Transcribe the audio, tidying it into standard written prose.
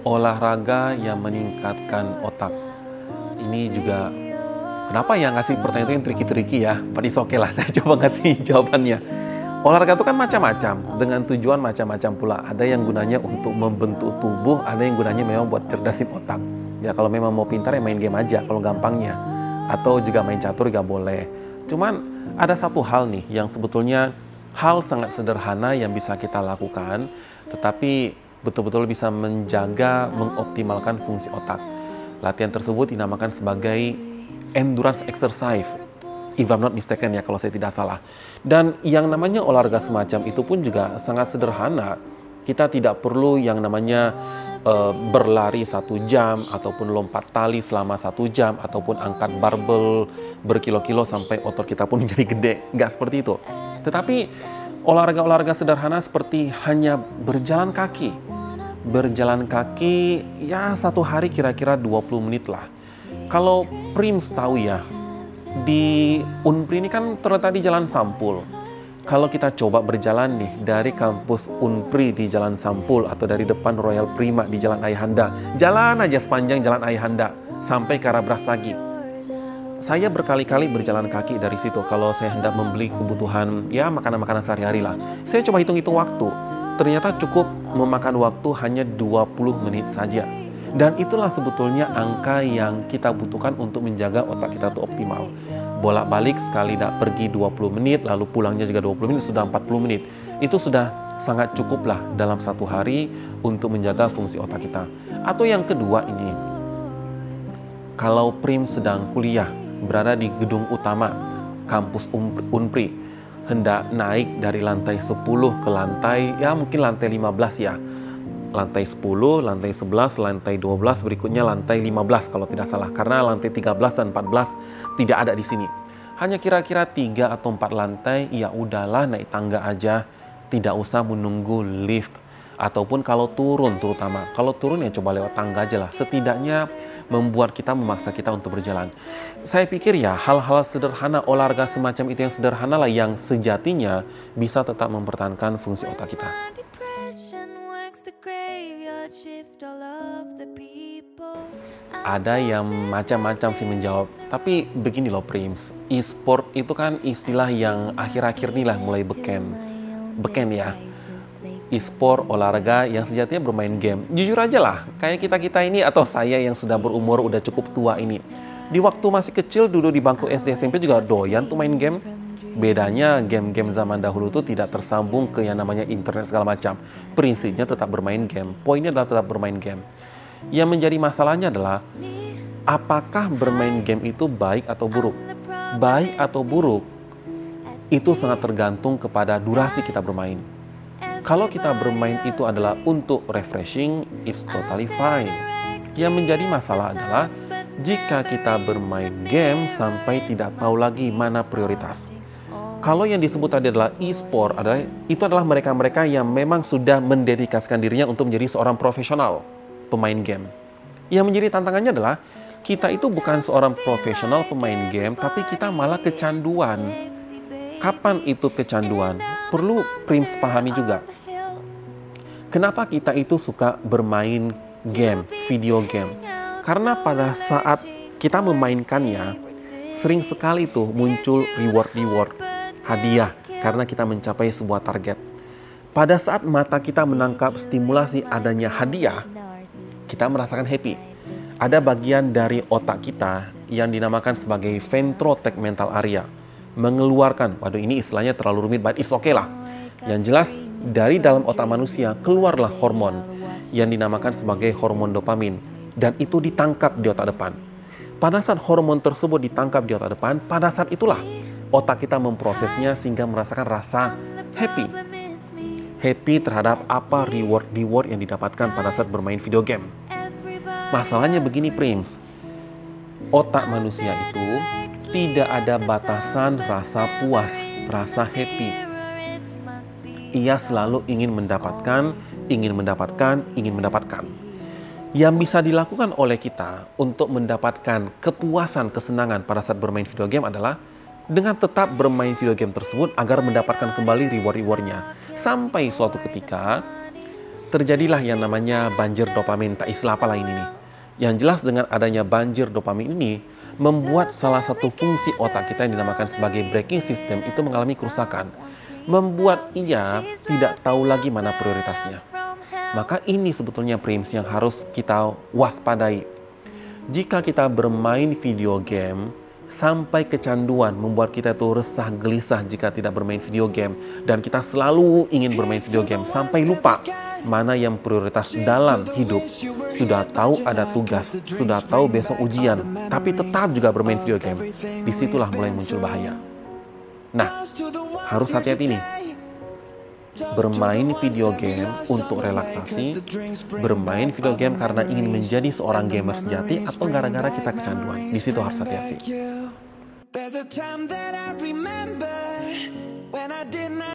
olahraga yang meningkatkan otak. Ini juga kenapa ya ngasih pertanyaan itu yang tricky-tricky ya? But it's okay lah, saya coba ngasih jawabannya. Olahraga itu kan macam-macam, dengan tujuan macam-macam pula. Ada yang gunanya untuk membentuk tubuh, ada yang gunanya memang buat cerdasin otak. Ya kalau memang mau pintar ya main game aja kalau gampangnya. Atau juga main catur juga boleh. Cuman ada satu hal nih yang sebetulnya hal sangat sederhana yang bisa kita lakukan, tetapi betul-betul bisa menjaga, mengoptimalkan fungsi otak. Latihan tersebut dinamakan sebagai endurance exercise, if I'm not mistaken ya kalau saya tidak salah. Dan yang namanya olahraga semacam itu pun juga sangat sederhana. Kita tidak perlu yang namanya berlari 1 jam, ataupun lompat tali selama 1 jam, ataupun angkat barbel berkilo-kilo sampai otot kita pun menjadi gede. Nggak seperti itu. Tetapi olahraga-olahraga sederhana seperti hanya berjalan kaki. Berjalan kaki ya 1 hari kira-kira 20 menit lah. Kalau Prims tahu ya, di Unpri ini kan terletak di Jalan Sampul. Kalau kita coba berjalan nih dari kampus Unpri di Jalan Sampul atau dari depan Royal Prima di Jalan Ayahanda, jalan aja sepanjang Jalan Ayahanda sampai ke arah Brastagi. Saya berkali-kali berjalan kaki dari situ kalau saya hendak membeli kebutuhan ya makanan-makanan sehari-hari lah. Saya coba hitung-hitung waktu. Ternyata cukup memakan waktu hanya 20 menit saja. Dan itulah sebetulnya angka yang kita butuhkan untuk menjaga otak kita itu optimal. Bolak-balik sekali tidak pergi 20 menit, lalu pulangnya juga 20 menit, sudah 40 menit. Itu sudah sangat cukup lah dalam 1 hari untuk menjaga fungsi otak kita. Atau yang kedua ini, kalau Prim sedang kuliah, berada di gedung utama kampus Unpri, hendak naik dari lantai 10 ke lantai, ya mungkin lantai 15 ya. Lantai 10, lantai 11, lantai 12, berikutnya lantai 15 kalau tidak salah. Karena lantai 13 dan 14 tidak ada di sini. Hanya kira-kira 3 atau 4 lantai, ya udahlah naik tangga aja. Tidak usah menunggu lift. Ataupun kalau turun terutama. Kalau turun ya coba lewat tangga aja lah. Setidaknya membuat kita memaksa kita untuk berjalan. Saya pikir ya hal-hal sederhana, olahraga semacam itu yang sederhana lah yang sejatinya bisa tetap mempertahankan fungsi otak kita. Ada yang macam-macam sih menjawab, tapi begini loh Prims, e-sport itu kan istilah yang akhir-akhir ini lah mulai beken ya. E-sport, olahraga yang sejatinya bermain game. Jujur aja lah, kayak kita-kita ini atau saya yang sudah berumur udah cukup tua ini. Di waktu masih kecil duduk di bangku SD SMP juga doyan tuh main game. Bedanya game-game zaman dahulu tuh tidak tersambung ke yang namanya internet segala macam. Prinsipnya tetap bermain game. Poinnya adalah tetap bermain game. Yang menjadi masalahnya adalah apakah bermain game itu baik atau buruk? Baik atau buruk itu sangat tergantung kepada durasi kita bermain. Kalau kita bermain itu adalah untuk refreshing, it's totally fine. Yang menjadi masalah adalah jika kita bermain game sampai tidak tahu lagi mana prioritas. Kalau yang disebut tadi adalah e-sport, itu adalah mereka-mereka yang memang sudah mendedikasikan dirinya untuk menjadi seorang profesional pemain game. Yang menjadi tantangannya adalah kita itu bukan seorang profesional pemain game, tapi kita malah kecanduan. Kapan itu kecanduan? Perlu Prince pahami juga. Kenapa kita itu suka bermain game, video game? Karena pada saat kita memainkannya, sering sekali tuh muncul reward, hadiah, karena kita mencapai sebuah target. Pada saat mata kita menangkap stimulasi adanya hadiah, kita merasakan happy. Ada bagian dari otak kita yang dinamakan sebagai ventral tegmental area. Mengeluarkan, waduh ini istilahnya terlalu rumit, but it's okay lah. Yang jelas, dari dalam otak manusia keluarlah hormon yang dinamakan sebagai hormon dopamin. Dan itu ditangkap di otak depan. Pada saat hormon tersebut ditangkap di otak depan, pada saat itulah otak kita memprosesnya sehingga merasakan rasa happy. Happy terhadap apa reward yang didapatkan pada saat bermain video game. Masalahnya begini Prims, otak manusia itu tidak ada batasan rasa puas, rasa happy. Ia selalu ingin mendapatkan. Yang bisa dilakukan oleh kita untuk mendapatkan kepuasan, kesenangan pada saat bermain video game adalah dengan tetap bermain video game tersebut agar mendapatkan kembali reward-rewardnya. Sampai suatu ketika terjadilah yang namanya banjir dopamin. Tak istilah apalah ini nih. Yang jelas dengan adanya banjir dopamin ini, membuat salah satu fungsi otak kita yang dinamakan sebagai braking system itu mengalami kerusakan. Membuat ia tidak tahu lagi mana prioritasnya. Maka ini sebetulnya prims yang harus kita waspadai. Jika kita bermain video game sampai kecanduan, membuat kita itu resah gelisah jika tidak bermain video game, dan kita selalu ingin bermain video game sampai lupa mana yang prioritas dalam hidup. Sudah tahu ada tugas, sudah tahu besok ujian, tapi tetap juga bermain video game. Disitulah mulai muncul bahaya. Nah, harus hati-hati nih. Bermain video game untuk relaksasi, bermain video game karena ingin menjadi seorang gamer sejati, atau gara-gara kita kecanduan. Di situ harus hati-hati.